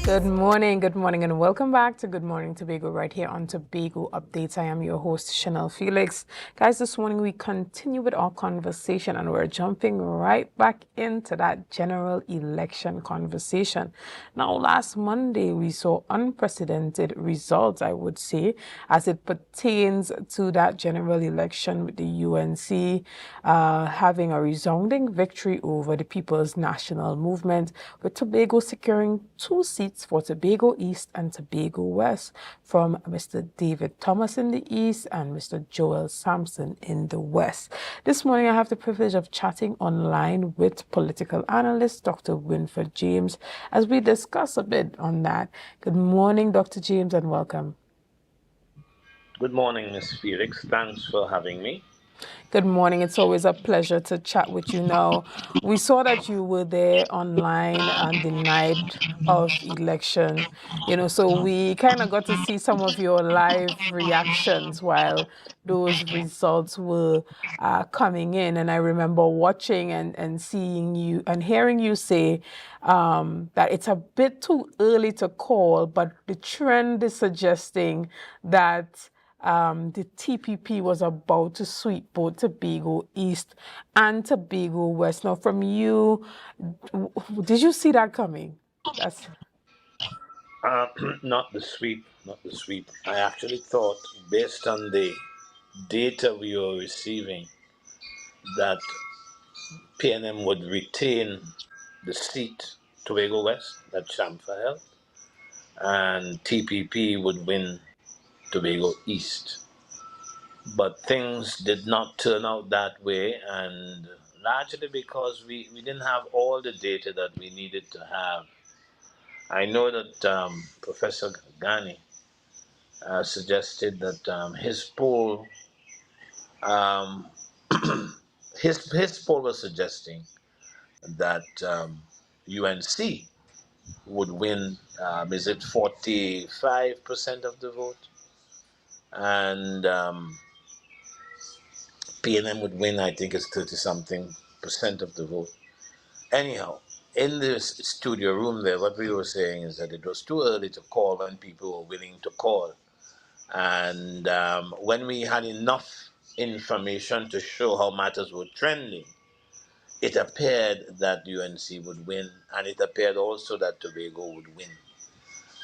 Good morning, and welcome back to Good Morning Tobago right here on Tobago Updates. I am your host, Shenell Felix. Guys, this morning we continue with our conversation and we're jumping right back into that general election conversation. Now, last Monday we saw unprecedented results, I would say, as it pertains to that general election with the UNC having a resounding victory over the People's National Movement, with Tobago securing 2 seats for Tobago East and Tobago West from Mr. David Thomas in the East and Mr. Joel Sampson in the West. This morning I have the privilege of chatting online with political analyst Dr. Winford James as we discuss a bit on that. Good morning, Dr. James, and welcome. Good morning, Ms. Felix. Thanks for having me. Good morning. It's always a pleasure to chat with you now. We saw that you were there online on the night of election, so we kind of got to see some of your live reactions while those results were coming in. And I remember watching and seeing you and hearing you say that it's a bit too early to call, but the trend is suggesting that the TPP was about to sweep both Tobago East and Tobago West. Now, from you, did you see that coming? Not the sweep, not the sweep. I actually thought, based on the data we were receiving, that PNM would retain the seat, Tobago West, that Shamfa held, and TPP would win Tobago East. But things did not turn out that way, and largely because we didn't have all the data that we needed to have. I know that Professor Ghani suggested that his poll, um, his poll was suggesting that UNC would win. Is it 45% of the vote, and PNM would win? I think it's 30 something percent of the vote. Anyhow, in this studio room there, what we were saying is that it was too early to call when people were willing to call. And when we had enough information to show how matters were trending, it appeared that UNC would win, and it appeared also that Tobago would win.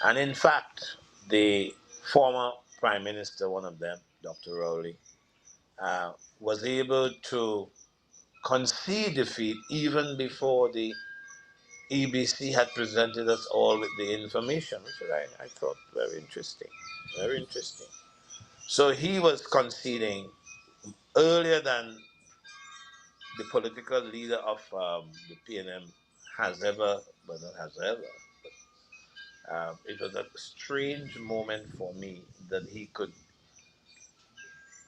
And in fact, the former Prime Minister, one of them, Dr. Rowley, was able to concede defeat even before the EBC had presented us all with the information, which I thought very interesting. Very interesting. So he was conceding earlier than the political leader of the PNM has ever, well, not has ever, but it was a strange moment for me that he could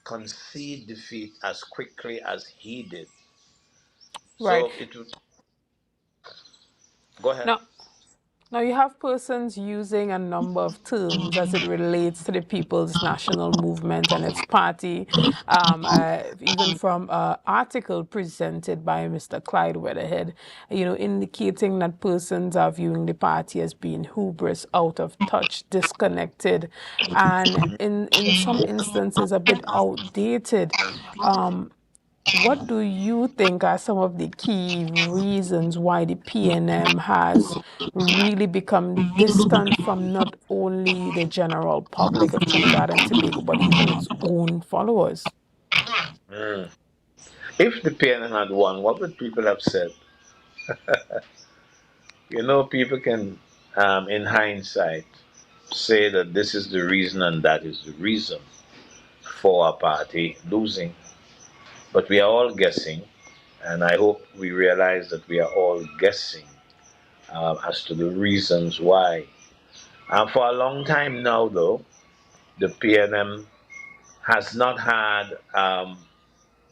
concede defeat as quickly as he did. Right. So it would, go ahead. Now, Now, you have persons using a number of terms as it relates to the People's National Movement and its party, even from an article presented by Mr. Clyde Weatherhead, indicating that persons are viewing the party as being hubris, out of touch, disconnected, and in some instances a bit outdated. What do you think are some of the key reasons why the PNM has really become distant from not only the general public of Trinidad and Tobago, but even its own followers? Mm. If the PNM had won, what would people have said? People can, in hindsight, say that this is the reason and that is the reason for a party losing. But we are all guessing, and I hope we realize that we are all guessing as to the reasons why. For a long time now, though, the PNM has not had a,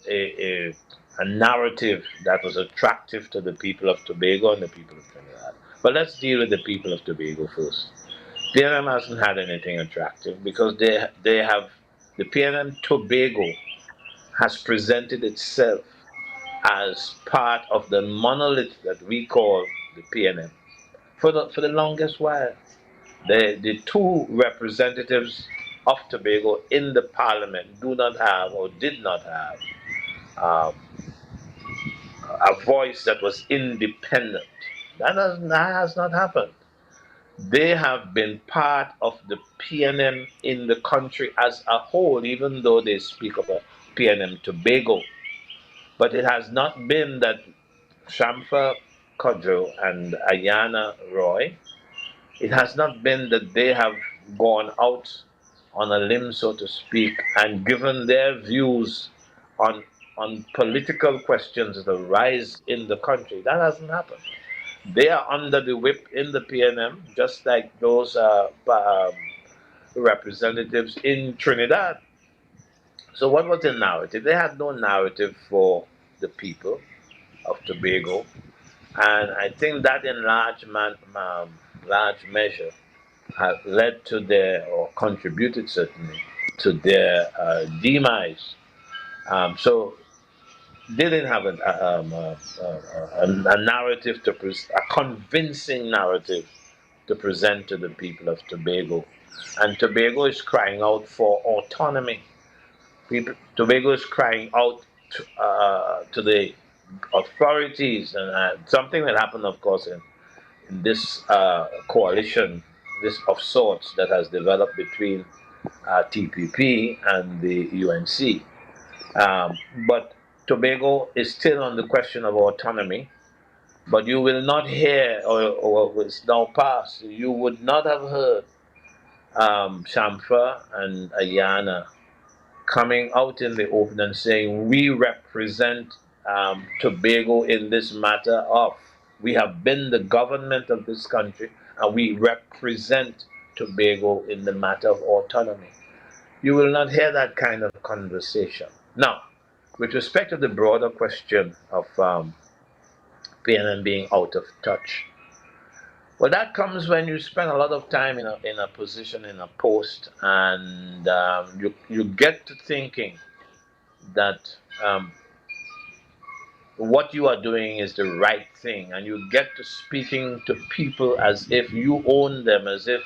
a, a narrative that was attractive to the people of Tobago and the people of Trinidad. But let's deal with the people of Tobago first. PNM hasn't had anything attractive because they have the PNM Tobago has presented itself as part of the monolith that we call the PNM. for the longest while. The two representatives of Tobago in the parliament do not have or did not have um, a voice that was independent. That has not happened. They have been part of the PNM in the country as a whole, even though they speak of a PNM Tobago. But it has not been that Shamfa Kodjo and Ayana Roy, it has not been that they have gone out on a limb, so to speak, and given their views on political questions that arise in the country. That hasn't happened. They are under the whip in the PNM, just like those representatives in Trinidad. So, what was the narrative? They had no narrative for the people of Tobago, and I think that in large measure had led to their, or contributed certainly, to their demise. So they didn't have a narrative a convincing narrative to present to the people of Tobago. And Tobago is crying out for autonomy. Tobago is crying out to the authorities, and something that happened, of course, in this coalition, this of sorts that has developed between TPP and the UNC. But Tobago is still on the question of autonomy. But you will not hear, or it's now past, you would not have heard Shamfa and Ayana coming out in the open and saying, we represent Tobago in this matter of, we have been the government of this country and we represent Tobago in the matter of autonomy. You will not hear that kind of conversation. Now, with respect to the broader question of PNM being out of touch, well, that comes when you spend a lot of time in a position, in a post, and you get to thinking that what you are doing is the right thing, and you get to speaking to people as if you own them, as if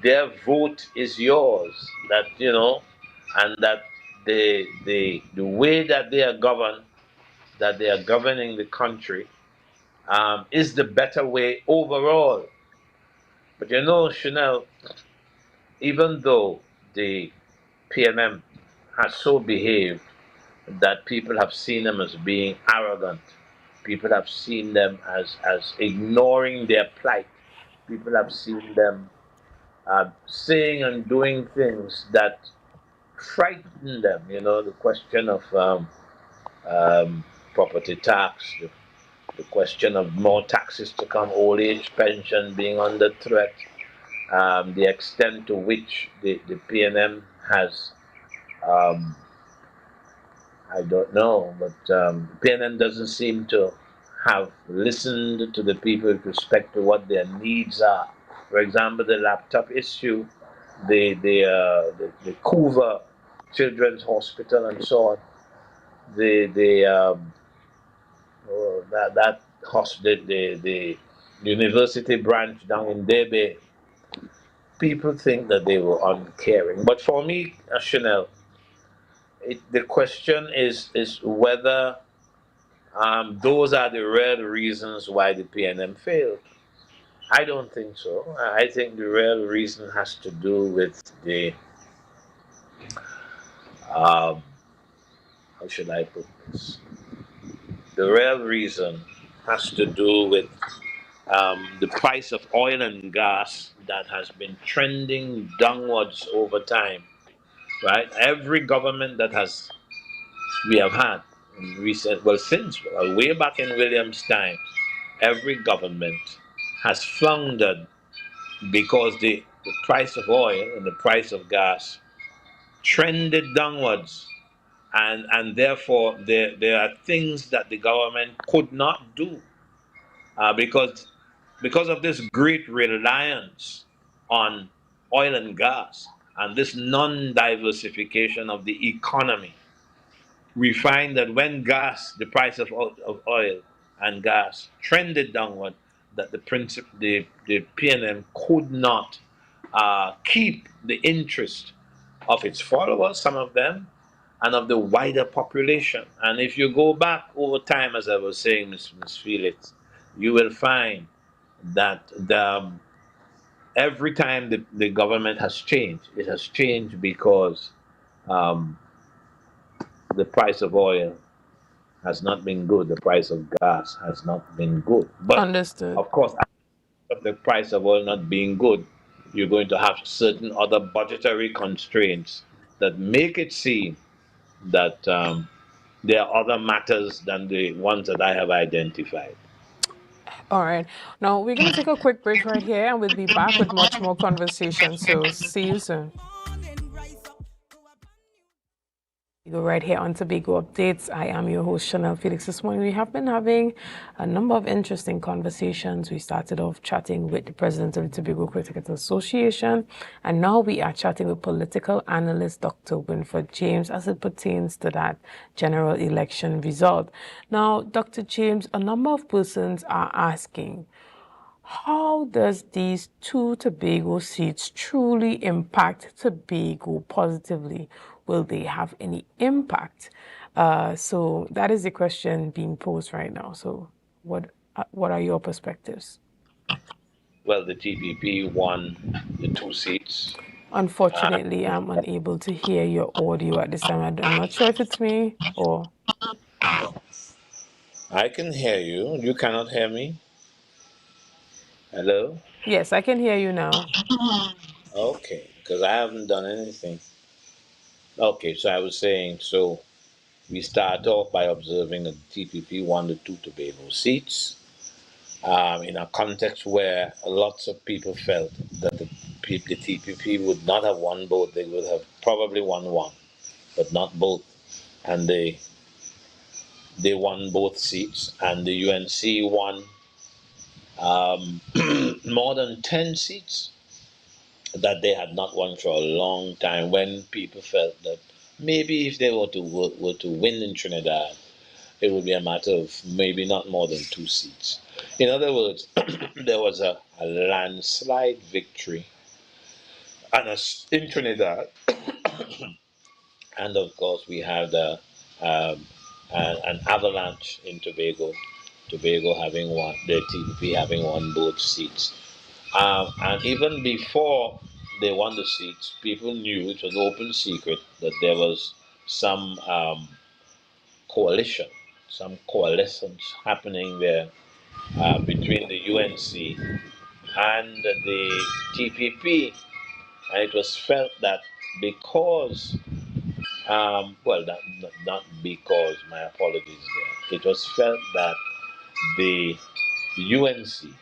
their vote is yours. That and that the way that they are governed, that they are governing the country, is the better way overall. But Shenell, even though the PNM has so behaved that people have seen them as being arrogant, people have seen them as ignoring their plight, people have seen them saying and doing things that frighten them. The question of property tax, the question of more taxes to come, old age pension being under threat, the extent to which the PNM has, I don't know, but PNM doesn't seem to have listened to the people with respect to what their needs are. For example, the laptop issue, the Coover Children's Hospital, and so on. The that hospital, the university branch down in Debe, people think that they were uncaring. But for me, Chanel, the question is whether those are the real reasons why the PNM failed. I don't think so. I think the real reason has to do with the um, how should I put this? The real reason has to do with the price of oil and gas that has been trending downwards over time. Right, every government that has we have had in recent, well, since way back in William's time, every government has floundered because the price of oil and the price of gas trended downwards, and therefore there are things that the government could not do because of this great reliance on oil and gas and this non-diversification of the economy. We find that when gas, the price of oil and gas trended downward, that the PNM could not keep the interest of its followers, some of them, and of the wider population. And if you go back over time, as I was saying, Ms. Felix, you will find that every time the government has changed, it has changed because um, the price of oil has not been good, the price of gas has not been good. But Understood. of course, of the price of oil not being good, you're going to have certain other budgetary constraints that make it seem that there are other matters than the ones that I have identified. All right. Now we're going to take a quick break right here and we'll be back with much more conversation. So see you soon. You go right here on Tobago Updates. I am your host, Shenell Felix. This morning, we have been having a number of interesting conversations. We started off chatting with the president of the Tobago Cricket Association, and now we are chatting with political analyst Dr. Winford James as it pertains to that general election result. Now, Dr. James, a number of persons are asking, how does these two Tobago seats truly impact Tobago positively? Will they have any impact? So that is the question being posed right now. So what are your perspectives? Well, the TPP won the two seats. Unfortunately, I'm unable to hear your audio at this time. I'm not sure if it's me or... I can hear you. You cannot hear me. Hello? Yes, I can hear you now. Okay, because I haven't done anything. Okay, so I was saying, so we start off by observing that the TPP won the two Tobago seats in a context where lots of people felt that the TPP would not have won both. They would have probably won one, but not both. And they won both seats, and the UNC won more than 10 seats that they had not won for a long time, when people felt that maybe if they were to win in Trinidad, it would be a matter of maybe not more than two seats. In other words, there was a landslide victory in Trinidad, and of course we had an avalanche in Tobago. Tobago having won, the TPP having won both seats. And even before they won the seats, people knew, it was open secret, that there was some coalition, some coalescence happening there between the UNC and the TPP. And it was felt that because, well, not because, my apologies there, it was felt that the UNC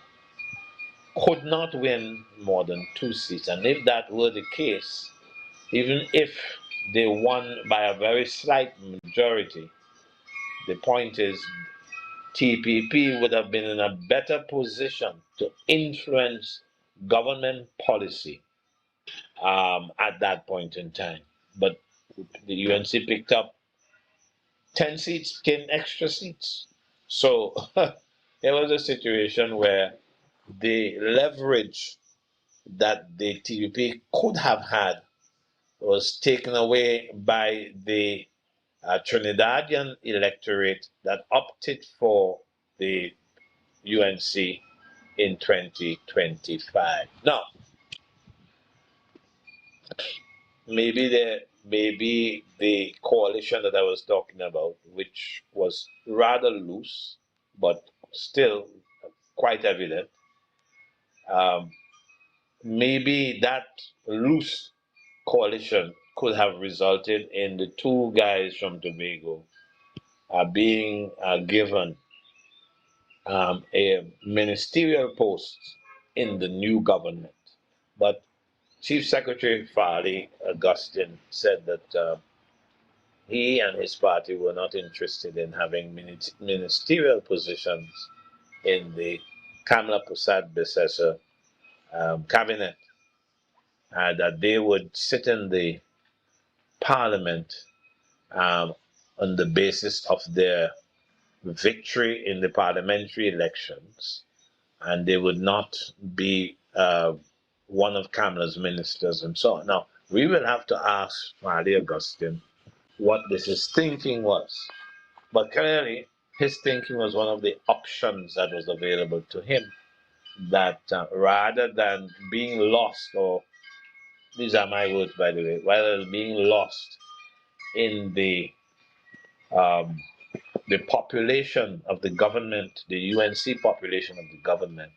could not win more than two seats. And if that were the case, even if they won by a very slight majority, the point is TPP would have been in a better position to influence government policy at that point in time. But the UNC picked up 10 seats, 10 extra seats. So it was a situation where the leverage that the TPP could have had was taken away by the Trinidadian electorate that opted for the UNC in 2025. Now, maybe the coalition that I was talking about, which was rather loose but still quite evident, um, maybe that loose coalition could have resulted in the two guys from Tobago being given a ministerial post in the new government. But Chief Secretary Farley Augustine said that he and his party were not interested in having ministerial positions in the Kamla Prasad Besesa cabinet, that they would sit in the parliament um, on the basis of their victory in the parliamentary elections, and they would not be one of Kamala's ministers and so on. Now, we will have to ask Father Augustine what this his thinking was. But clearly, his thinking was one of the options that was available to him. That rather than being lost, or these are my words by the way, rather than being lost in um, the population of the government, the UNC population of the government,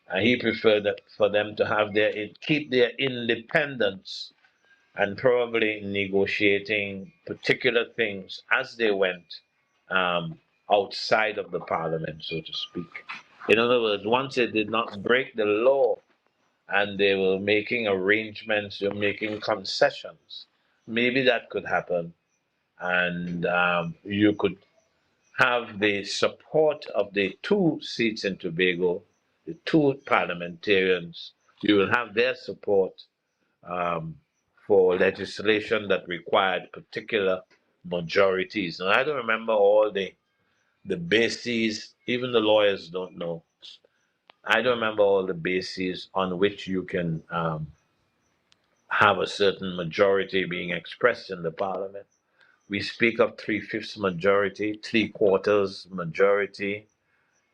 and he preferred that for them to have keep their independence and probably negotiating particular things as they went um, outside of the parliament, so to speak. In other words, once they did not break the law and they were making arrangements, they were making concessions, maybe that could happen. And you could have the support of the two seats in Tobago, the two parliamentarians. You will have their support um, for legislation that required particular majorities. And I don't remember all the bases, even the lawyers don't know. I don't remember all the bases on which you can have a certain majority being expressed in the parliament. We speak of three-fifths majority, three-quarters majority.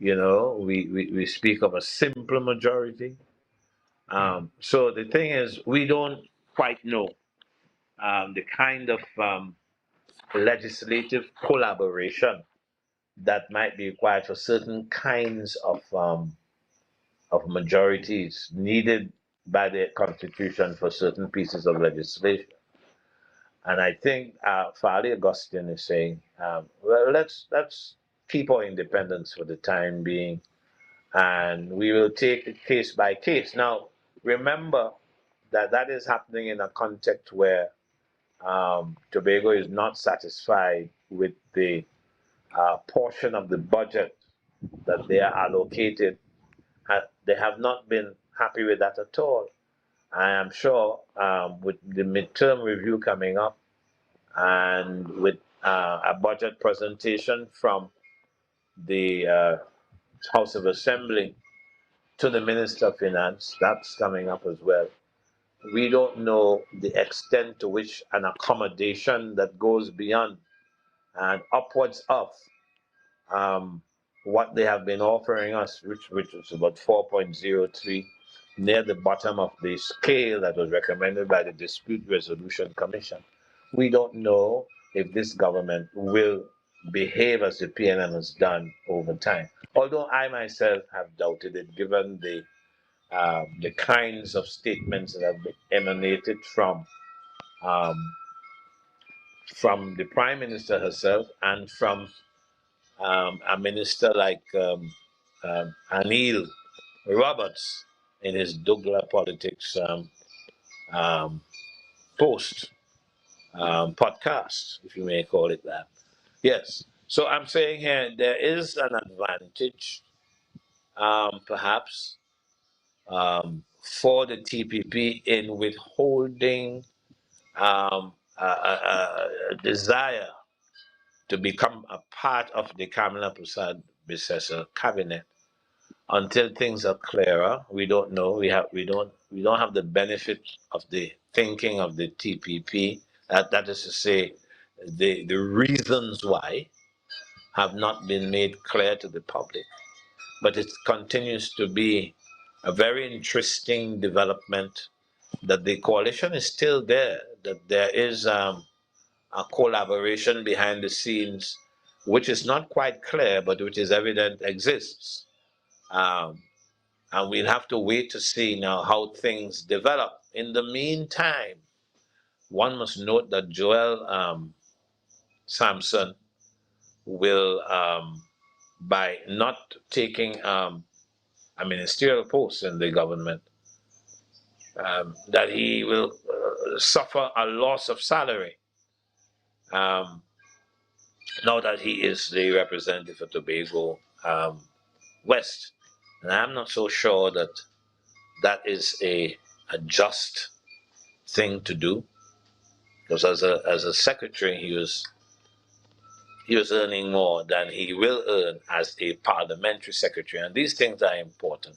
We speak of a simple majority. So the thing is, we don't quite know the kind of legislative collaboration that might be required for certain kinds of majorities needed by the Constitution for certain pieces of legislation. And I think Father Augustine is saying, well, let's keep our independence for the time being, and we will take it case by case. Now, remember that that is happening in a context where Tobago is not satisfied with the portion of the budget that they are allocated. They have not been happy with that at all. I am sure with the midterm review coming up and with a budget presentation from the House of Assembly to the Minister of Finance, that's coming up as well. We don't know the extent to which an accommodation that goes beyond and upwards of um, what they have been offering us, which is about 4.03, near the bottom of the scale that was recommended by the Dispute Resolution Commission. We don't know if this government will behave as the PNM has done over time. Although I myself have doubted it, given the kinds of statements that have emanated um, from the Prime Minister herself and from a minister like Anil Roberts in his Douglas Politics um, post podcast, if you may call it that. Yes. So I'm saying here there is an advantage, perhaps, for the TPP in withholding a desire to become a part of the Kamala Prasad Bissessar cabinet until things are clearer. We don't know. We don't have the benefit of the thinking of the TPP. That is to say, the reasons why have not been made clear to the public. But it continues to be a very interesting development that the coalition is still there, that there is a collaboration behind the scenes, which is not quite clear, but which is evident exists. Um, and we'll have to wait to see now how things develop. In the meantime, one must note that Joel Sampson will, by not taking a ministerial post in the government, that he will suffer a loss of salary um, now that he is the representative for Tobago West. And I'm not so sure that that is a just thing to do, because as a secretary, he was earning more than he will earn as a parliamentary secretary. And these things are important.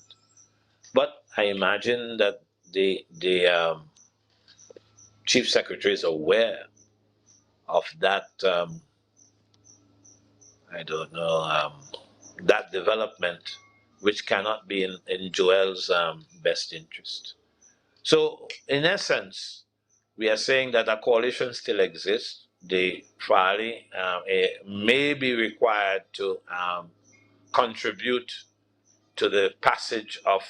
But I imagine that the chief secretary is aware of that, I don't know, that development, which cannot be in Joel's best interest. So, in essence, we are saying that a coalition still exists. The Farley may be required to contribute to the passage of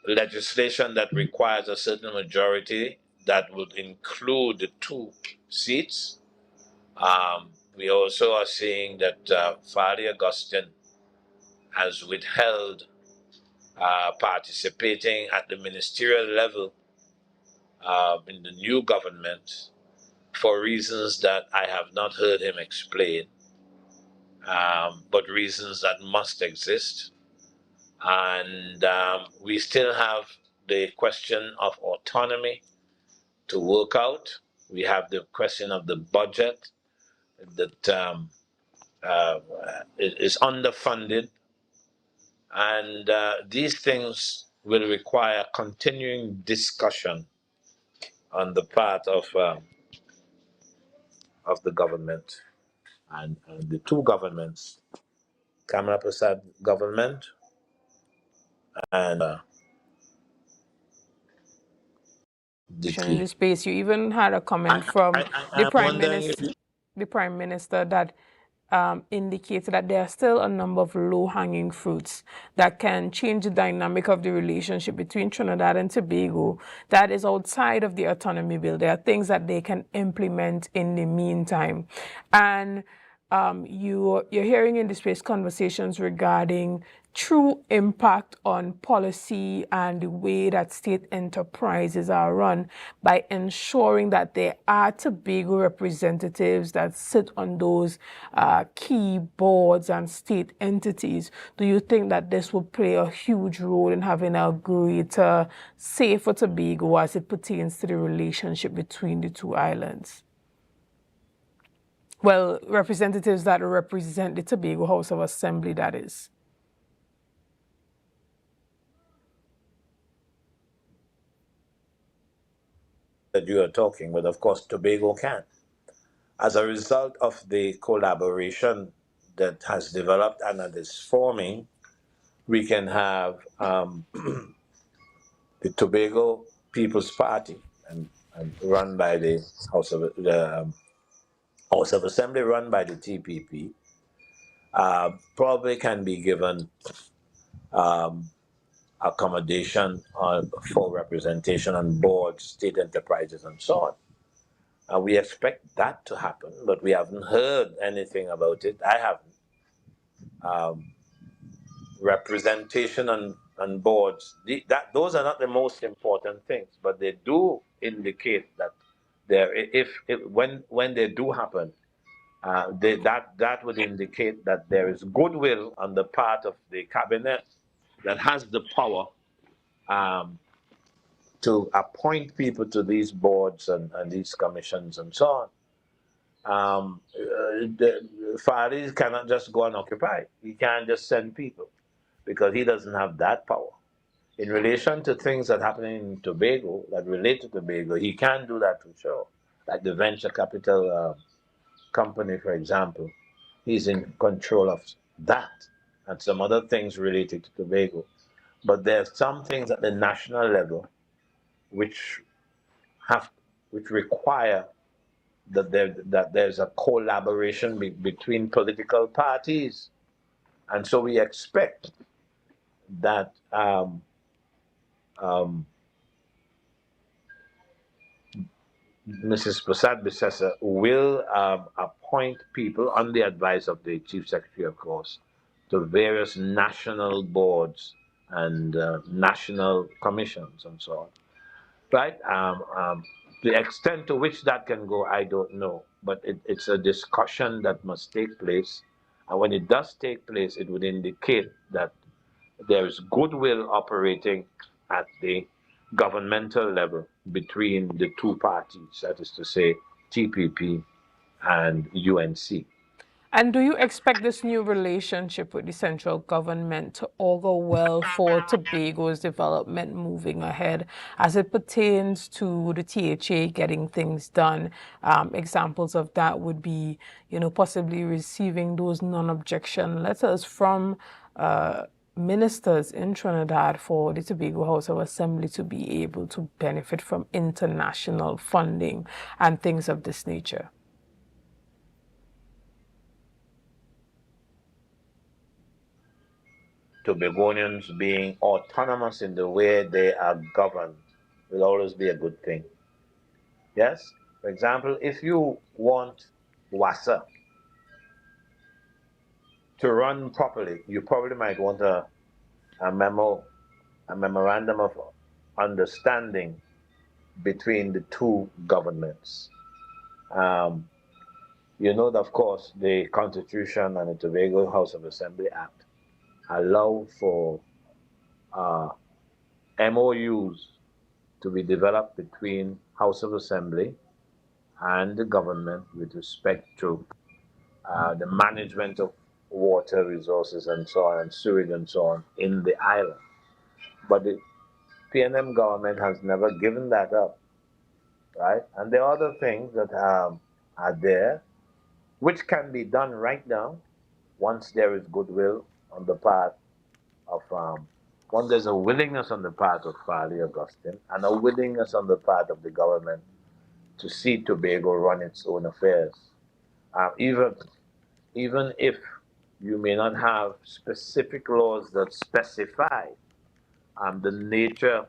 legislation that requires a certain majority that would include the 2 seats. We also are seeing that Farley Augustine has withheld participating at the ministerial level in the new government for reasons that I have not heard him explain, but reasons that must exist. And we still have the question of autonomy to work out. We have the question of the budget that is underfunded. And these things will require continuing discussion on the part of the government and the 2 governments, Kamala Prasad government and the In the space, you even had a comment from I'm wondering if the prime minister that indicated that there are still a number of low-hanging fruits that can change the dynamic of the relationship between Trinidad and Tobago that is outside of the autonomy bill. There are things that they can implement in the meantime. And you're hearing in the space conversations regarding true impact on policy and the way that state enterprises are run by ensuring that there are Tobago representatives that sit on those key boards and state entities. Do you think that this will play a huge role in having a greater say for Tobago as it pertains to the relationship between the 2 islands? Well, representatives that represent the Tobago House of Assembly, that is. that you are talking, but of course Tobago can. As a result of the collaboration that has developed and that is forming, we can have the Tobago People's Party and run by the House of Assembly, run by the TPP, probably can be given accommodation for representation on boards, state enterprises, and so on. We expect that to happen, but we haven't heard anything about it. I haven't. Representation on boards, those are not the most important things, but they do indicate that when they do happen, that would indicate that there is goodwill on the part of the cabinet that has the power to appoint people to these boards and these commissions and so on. The Faris cannot just go and occupy. He can't just send people because he doesn't have that power. In relation to things that happen in Tobago, that relate to Tobago, he can do that for sure. Like the venture capital company, for example, he's in control of that and some other things related to Tobago. But there's some things at the national level which require that there's a collaboration between political parties, and so we expect that Mrs. Prasad Bissessa will appoint people on the advice of the Chief Secretary, of course, to various national boards and national commissions and so on. Right? The extent to which that can go, I don't know, but it's a discussion that must take place. And when it does take place, it would indicate that there is goodwill operating at the governmental level between the 2 parties, that is to say, TPP and UNC. And do you expect this new relationship with the central government to augur well for Tobago's development moving ahead as it pertains to the THA getting things done? Examples of that would be, possibly receiving those non-objection letters from ministers in Trinidad for the Tobago House of Assembly to be able to benefit from international funding and things of this nature. Tobagonians being autonomous in the way they are governed will always be a good thing. Yes? For example, if you want WASA to run properly, you probably might want a memorandum of understanding between the two governments. You know that, of course, the Constitution and the Tobago House of Assembly Act allow for MOUs to be developed between House of Assembly and the government with respect to the management of water resources and so on, and sewage and so on in the island. But the PNM government has never given that up, right? And there are other things that are there which can be done right now once there is goodwill on the part of, once there's a willingness on the part of Farley Augustine and a willingness on the part of the government to see Tobago run its own affairs. Even if you may not have specific laws that specify the nature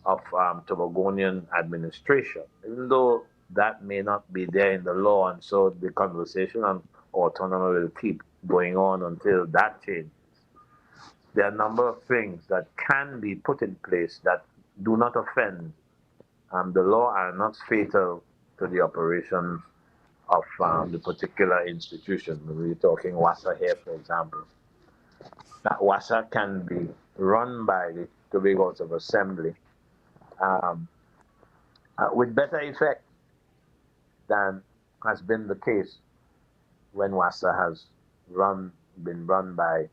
of Tobagonian administration, even though that may not be there in the law, and so the conversation on autonomy will keep going on until that changes. There are a number of things that can be put in place that do not offend the law and are not fatal to the operations of the particular institution. We're talking WASA here, for example. That WASA can be run by the Tobago House of Assembly with better effect than has been the case when WASA has been run by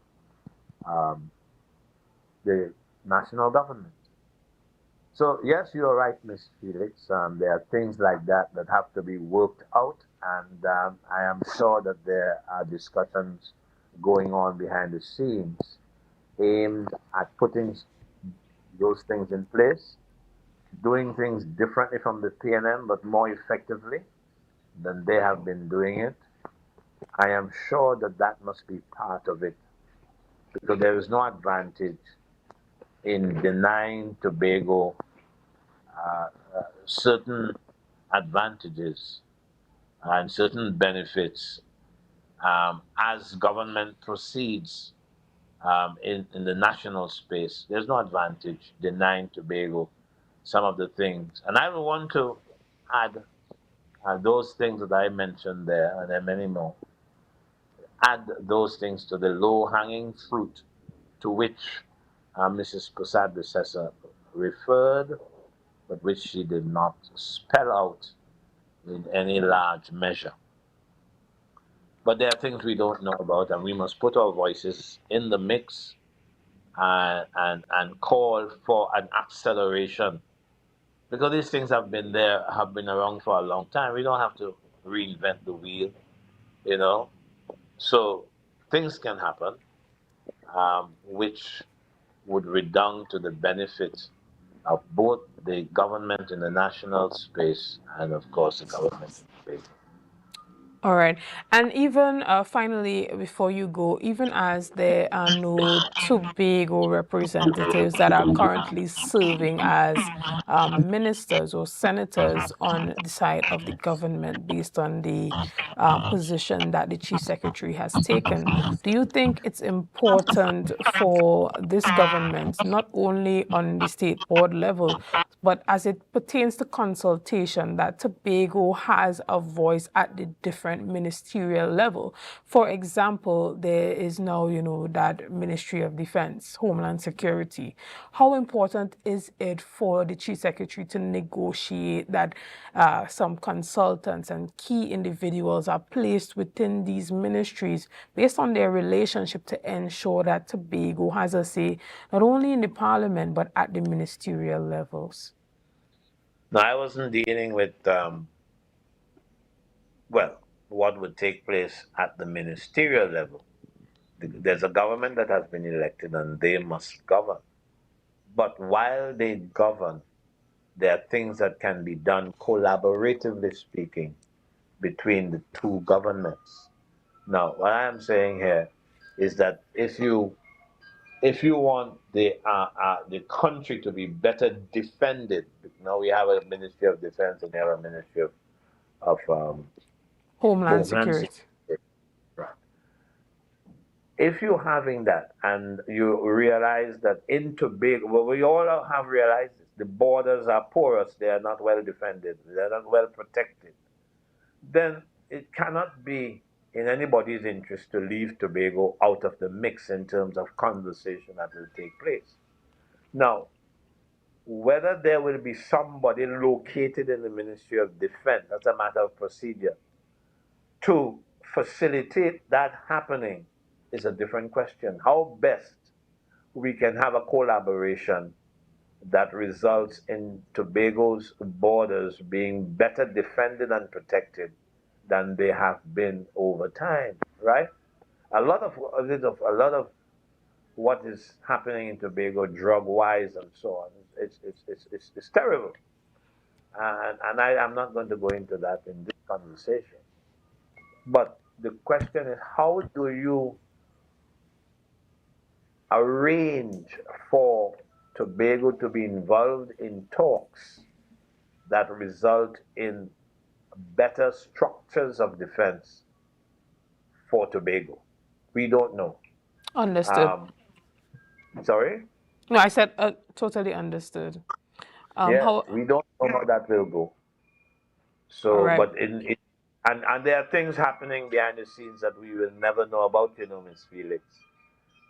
the national government. So yes, you're right, Ms. Felix. There are things like that that have to be worked out, and I am sure that there are discussions going on behind the scenes aimed at putting those things in place, doing things differently from the PNM, but more effectively than they have been doing it. I am sure that that must be part of it, because there is no advantage in denying Tobago certain advantages and certain benefits as government proceeds in the national space. There's no advantage denying Tobago some of the things. And I want to add those things that I mentioned there, and there are many more. Add those things to the low-hanging fruit to which Mrs. Prasad Bissessa referred, but which she did not spell out in any large measure. But there are things we don't know about, and we must put our voices in the mix and call for an acceleration, because these things have been around for a long time. We don't have to reinvent the wheel, So things can happen, which would redound to the benefit of both the government in the national space and, of course, the government in the state. All right. And even finally, before you go, even as there are no Tobago representatives that are currently serving as ministers or senators on the side of the government based on the position that the chief secretary has taken, do you think it's important for this government, not only on the state board level, but as it pertains to consultation, that Tobago has a voice at the different different ministerial level. For example, there is now, that Ministry of Defense, Homeland Security. How important is it for the Chief Secretary to negotiate that some consultants and key individuals are placed within these ministries based on their relationship to ensure that Tobago has a say not only in the parliament but at the ministerial levels? Now, I wasn't dealing with, what would take place at the ministerial level. There's a government that has been elected and they must govern. But while they govern, there are things that can be done collaboratively speaking between the two governments. Now, what I am saying here is that if you want the country to be better defended, now we have a Ministry of Defense and we have a Ministry of Homeland Homeland Security. Security. Right. If you're having that and you realize that in Tobago, well, we all have realized this, the borders are porous, they are not well defended, they're not well protected, then it cannot be in anybody's interest to leave Tobago out of the mix in terms of conversation that will take place. Now, whether there will be somebody located in the Ministry of Defense, that's a matter of procedure, to facilitate that happening is a different question. How best we can have a collaboration that results in Tobago's borders being better defended and protected than they have been over time, right? A lot of what is happening in Tobago, drug-wise and so on, it's terrible, and I am not going to go into that in this conversation. But the question is, how do you arrange for Tobago to be involved in talks that result in better structures of defense for Tobago? We don't know. Understood. Um, Sorry? No, I said totally understood. Yes, How? we don't know how that will go. All So, right. but and there are things happening behind the scenes that we will never know about, Miss Felix.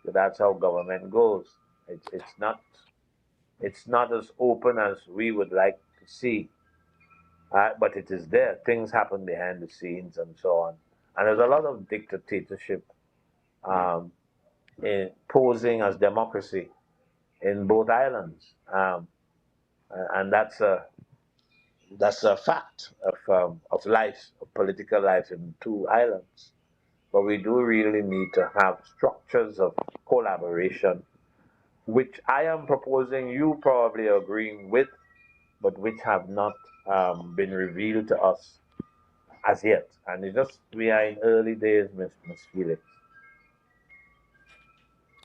So that's how government goes. It's not as open as we would like to see, but it is there. Things happen behind the scenes and so on. And there's a lot of dictatorship um, posing as democracy in both islands, and that's a fact of life, of political life in two islands. But we do really need to have structures of collaboration, which I am proposing, you probably agreeing with, but which have not been revealed to us as yet. And we are in early days, Miss Felix.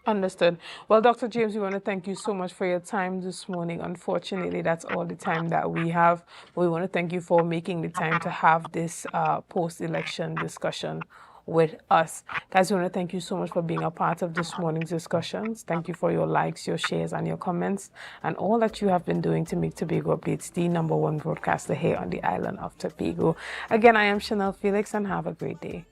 Understood. Well, Dr. James, we want to thank you so much for your time this morning. Unfortunately, that's all the time that we have. We want to thank you for making the time to have this post-election discussion with us. Guys, we want to thank you so much for being a part of this morning's discussions. Thank you for your likes, your shares, and your comments, and all that you have been doing to make Tobago Updates the #1 broadcaster here on the island of Tobago. Again, I am Shenell Felix, and have a great day.